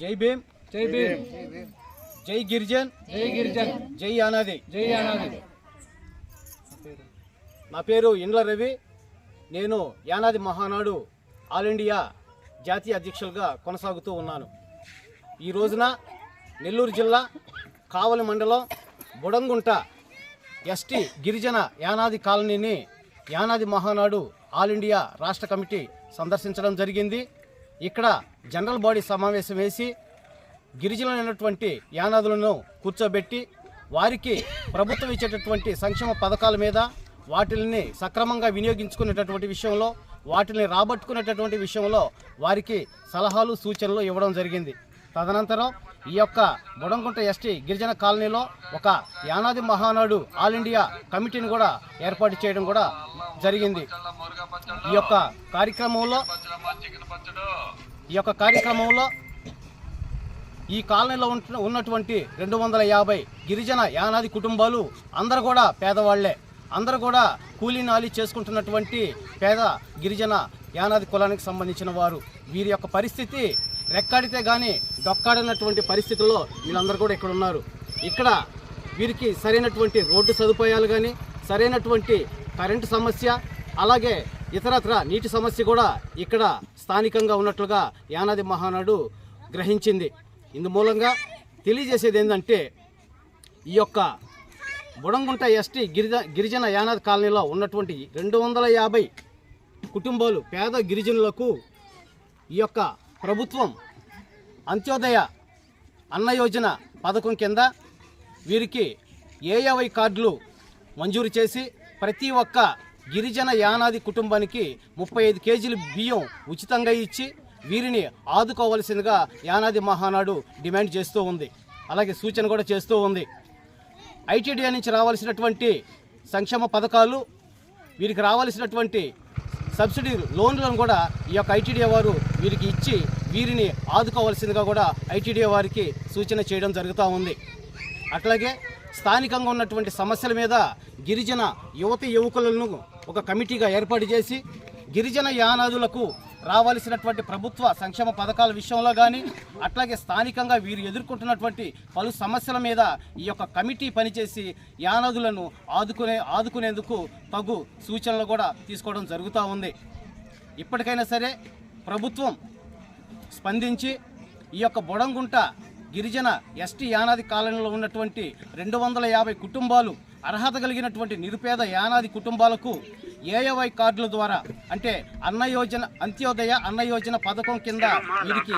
జై భీమ్, జై భీమ్, జై గిరిజన్, జై గిరిజన్, జై యానాది. జై యానాది. నా పేరు ఇండ్ల రవి. నేను యానాది మహానాడు ఆల్ ఇండియా జాతీయ అధ్యక్షులుగా కొనసాగుతూ ఉన్నాను. ఈ రోజున నెల్లూరు జిల్లా కావలి మండలం బుడంగుంట ఎస్టీ గిరిజన యానాది కాలనీని యానాది మహానాడు ఆల్ ఇండియా రాష్ట్ర కమిటీ సందర్శించడం జరిగింది. ఇక్కడ జనరల్ బాడీ సమావేశం వేసి గిరిజనులైనటువంటి యానాదులను కూర్చోబెట్టి వారికి ప్రభుత్వం ఇచ్చేటటువంటి సంక్షేమ పథకాల మీద వాటిని సక్రమంగా వినియోగించుకునేటటువంటి విషయంలో, వాటిని రాబట్టుకునేటటువంటి విషయంలో వారికి సలహాలు సూచనలు ఇవ్వడం జరిగింది. తదనంతరం ఈ యొక్క బుడంగుంట ఎస్టీ గిరిజన కాలనీలో ఒక యానాది మహానాడు ఆల్ ఇండియా కమిటీని కూడా ఏర్పాటు చేయడం కూడా జరిగింది. ఈ యొక్క కార్యక్రమంలో ఈ కాలనీలో ఉన్నటువంటి 250 గిరిజన యానాది కుటుంబాలు అందరూ కూడా పేదవాళ్లే. అందరూ కూడా కూలీ నాలి చేసుకుంటున్నటువంటి పేద గిరిజన యానాది కులానికి సంబంధించిన వారు. వీరి యొక్క పరిస్థితి రెక్కాడితే కానీ డొక్కాడినటువంటి పరిస్థితుల్లో వీళ్ళందరూ కూడా ఇక్కడ ఉన్నారు. ఇక్కడ వీరికి సరైనటువంటి రోడ్డు సదుపాయాలు కానీ, సరైనటువంటి కరెంటు సమస్య, అలాగే ఇతరత్ర నీటి సమస్య కూడా ఇక్కడ స్థానికంగా ఉన్నట్లుగా యానాది మహానాడు గ్రహించింది. ఇందు మూలంగా తెలియజేసేది ఏంటంటే, ఈ యొక్క బుడంగుంట ఎస్టీ గిరిజన యానాది కాలనీలో ఉన్నటువంటి 250 కుటుంబాలు పేద గిరిజనులకు ఈ యొక్క ప్రభుత్వం అంత్యోదయ అన్న యోజన పథకం కింద వీరికి ఏఏవై కార్డులు మంజూరు చేసి ప్రతి ఒక్క గిరిజన యానాది కుటుంబానికి 35 కేజీలు బియ్యం ఉచితంగా ఇచ్చి వీరిని ఆదుకోవలసిందిగా యానాది మహానాడు డిమాండ్ చేస్తూ ఉంది. అలాగే సూచన కూడా చేస్తూ ఉంది. ఐటీడీఏ నుంచి రావాల్సినటువంటి సంక్షేమ పథకాలు, వీరికి రావాల్సినటువంటి సబ్సిడీ లోన్లను కూడా ఈ యొక్క ఐటీడీఏ వారు వీరికి ఇచ్చి వీరిని ఆదుకోవాల్సిందిగా కూడా ఐటీడీఏ వారికి సూచన చేయడం జరుగుతూ ఉంది. అట్లాగే స్థానికంగా ఉన్నటువంటి సమస్యల మీద గిరిజన యువకులను ఒక కమిటీగా ఏర్పాటు చేసి గిరిజన యానాదులకు రావాల్సినటువంటి ప్రభుత్వ సంక్షేమ పథకాల విషయంలో కానీ, అట్లాగే స్థానికంగా వీరు ఎదుర్కొంటున్నటువంటి పలు సమస్యల మీద ఈ యొక్క కమిటీ పనిచేసి యానాదులను ఆదుకునేందుకు తగు సూచనలు కూడా తీసుకోవడం జరుగుతూ ఉంది. ఇప్పటికైనా సరే ప్రభుత్వం స్పందించి ఈ యొక్క బుడంగుంట గిరిజన ఎస్టీ యానాది కాలనీలో ఉన్నటువంటి 250 కుటుంబాలు, అర్హత కలిగినటువంటి నిరుపేద యానాది కుటుంబాలకు ఏఏవై కార్డుల ద్వారా, అంటే అంత్యోదయ అన్న యోజన పథకం కింద వీరికి